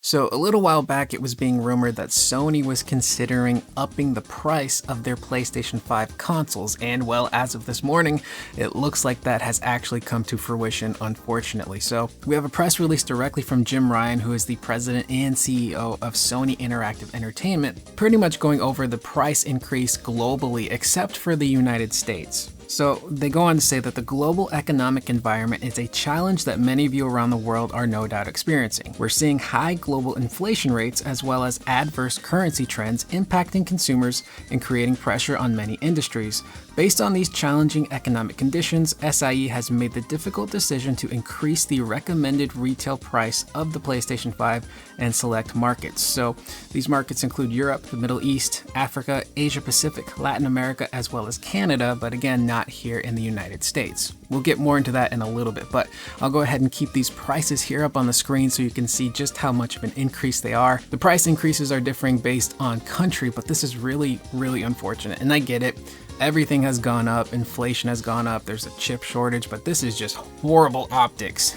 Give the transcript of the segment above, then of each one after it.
So a little while back, it was being rumored that Sony was considering upping the price of their PlayStation 5 consoles, and well, as of this morning, it looks like that has actually come to fruition, unfortunately. So we have a press release directly from Jim Ryan, who is the president and CEO of Sony Interactive Entertainment, pretty much going over the price increase globally, except for the United States. So they go on to say that the global economic environment is a challenge that many of you around the world are no doubt experiencing. We're seeing high global inflation rates as well as adverse currency trends impacting consumers and creating pressure on many industries. Based on these challenging economic conditions, SIE has made the difficult decision to increase the recommended retail price of the PlayStation 5 in select markets. So these markets include Europe, the Middle East, Africa, Asia Pacific, Latin America, as well as Canada, but again, not here in the United States. We'll get more into that in a little bit, but I'll go ahead and keep these prices here up on the screen so you can see just how much of an increase they are. The price increases are differing based on country, but this is really unfortunate, and I get it. Everything has gone up, inflation has gone up, there's a chip shortage, but this is just horrible optics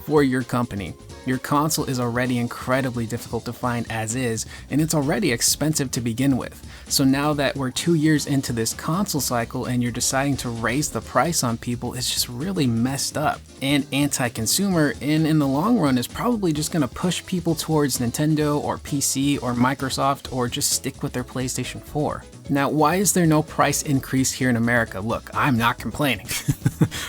for your company. Your console is already incredibly difficult to find as is, and it's already expensive to begin with. So now that we're 2 years into this console cycle and you're deciding to raise the price on people, it's just really messed up and anti-consumer, and in the long run is probably just going to push people towards Nintendo or PC or Microsoft, or just stick with their PlayStation 4. Now, why is there no price increase here in America? Look, I'm not complaining.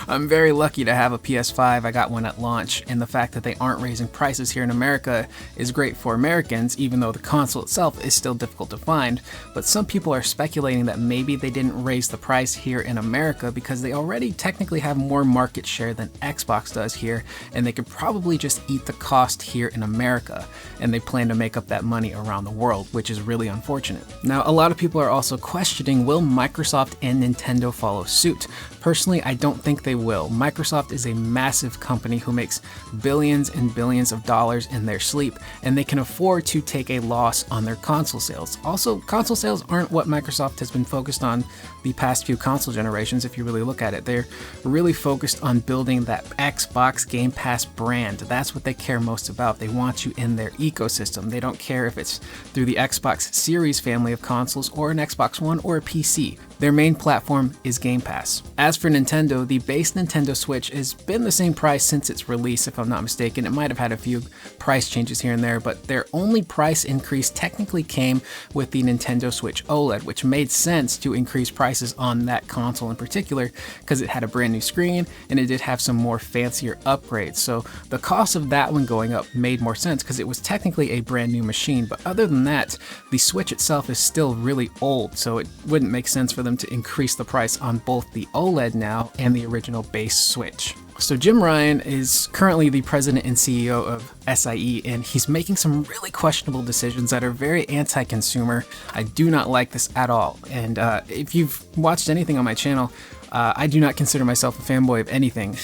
I'm very lucky to have a PS5. I got one at launch, and the fact that they aren't raising prices here in America is great for Americans, even though the console itself is still difficult to find. But some people are speculating that maybe they didn't raise the price here in America because they already technically have more market share than Xbox does here, and they could probably just eat the cost here in America, and they plan to make up that money around the world, which is really unfortunate. Now, a lot of people are also questioning, will Microsoft and Nintendo follow suit? Personally, I don't think they will. Microsoft is a massive company who makes billions and billions of dollars in their sleep, and they can afford to take a loss on their console sales. Also, console sales aren't what Microsoft has been focused on the past few console generations, if you really look at it. They're really focused on building that Xbox Game Pass brand. That's what they care most about. They want you in their ecosystem. They don't care if it's through the Xbox Series family of consoles or an Xbox One or a PC. Their main platform is Game Pass. As for Nintendo, the base Nintendo Switch has been the same price since its release, if I'm not mistaken. It might have had a few price changes here and there, but their only price increase technically came with the Nintendo Switch OLED, which made sense to increase prices on that console in particular because it had a brand new screen and it did have some more fancier upgrades. So the cost of that one going up made more sense because it was technically a brand new machine. But other than that, the Switch itself is still really old, so it wouldn't make sense for them to increase the price on both the OLED now and the original base Switch. So Jim Ryan is currently the president and CEO of SIE, and he's making some really questionable decisions that are very anti-consumer. I do not like this at all. And if you've watched anything on my channel, I do not consider myself a fanboy of anything.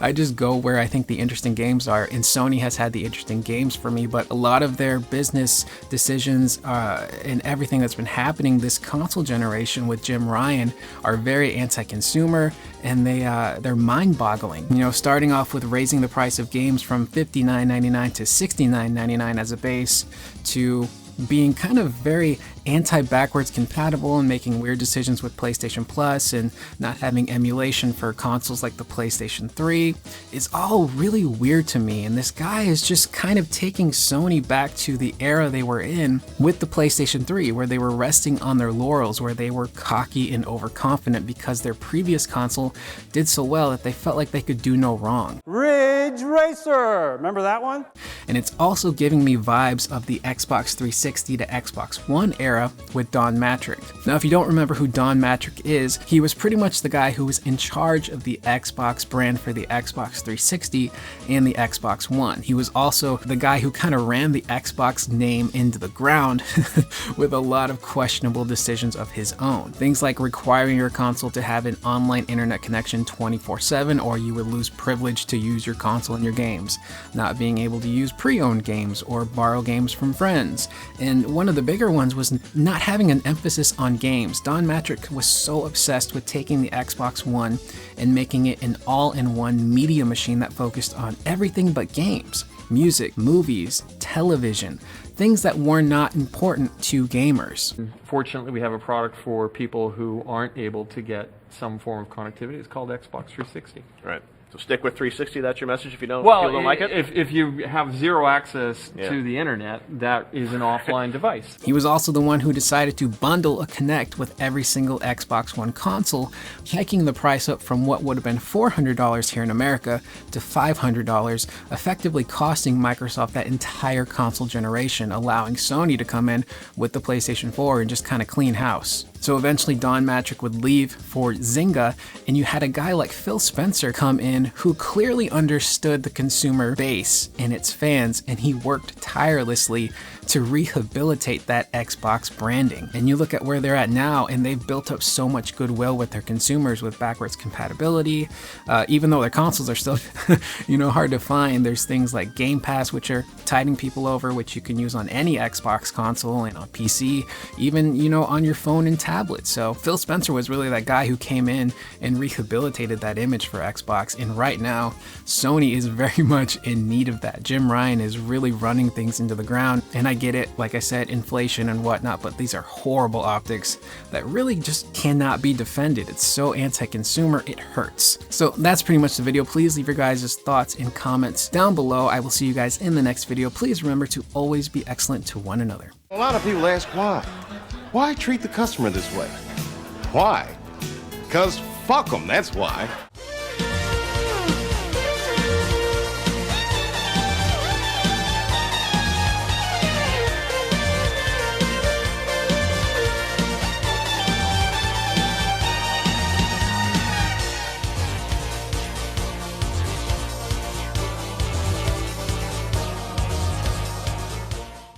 I just go where I think the interesting games are, and Sony has had the interesting games for me, but a lot of their business decisions and everything that's been happening this console generation with Jim Ryan are very anti-consumer, and they're mind-boggling. You know, starting off with raising the price of games from $59.99 to $69.99 as a base, to being kind of very anti-backwards compatible and making weird decisions with PlayStation Plus and not having emulation for consoles like the PlayStation 3 is all really weird to me. And this guy is just kind of taking Sony back to the era they were in with the PlayStation 3, where they were resting on their laurels, where they were cocky and overconfident because their previous console did so well that they felt like they could do no wrong. Ridge Racer, remember that one? And it's also giving me vibes of the Xbox 360 to Xbox One era with Don Mattrick. Now, if you don't remember who Don Mattrick is, he was pretty much the guy who was in charge of the Xbox brand for the Xbox 360 and the Xbox One. He was also the guy who kind of ran the Xbox name into the ground with a lot of questionable decisions of his own. Things like requiring your console to have an online internet connection 24/7, or you would lose privilege to use your console in your games. Not being able to use pre-owned games or borrow games from friends. And one of the bigger ones was not having an emphasis on games. Don Mattrick was so obsessed with taking the Xbox One and making it an all-in-one media machine that focused on everything but games. music, movies, television, things that were not important to gamers. Fortunately, we have a product for people who aren't able to get some form of connectivity. It's called Xbox 360. Right. So stick with 360. That's your message if you don't, like it? If you have zero access to the internet, that is an offline device. He was also the one who decided to bundle a Kinect with every single Xbox One console, hiking the price up from what would have been $400 here in America to $500, effectively costing Microsoft that entire console generation, allowing Sony to come in with the PlayStation 4 and just kind of clean house. So eventually Don Mattrick would leave for Zynga, and you had a guy like Phil Spencer come in who clearly understood the consumer base and its fans, and he worked tirelessly to rehabilitate that Xbox branding. And you look at where they're at now, and they've built up so much goodwill with their consumers with backwards compatibility. Even though their consoles are still, hard to find, there's things like Game Pass, which are tiding people over, which you can use on any Xbox console and on PC, even, on your phone and tablet. So Phil Spencer was really that guy who came in and rehabilitated that image for Xbox. And right now, Sony is very much in need of that. Jim Ryan is really running things into the ground. And I get it, like I said, inflation and whatnot, but these are horrible optics that really just cannot be defended. It's so anti-consumer, it hurts. So that's pretty much the video. Please leave your guys' thoughts and comments down below. I will see you guys in the next video. Please remember to always be excellent to one another. A lot of people ask why. Why treat the customer this way? Why? Because fuck them, that's why.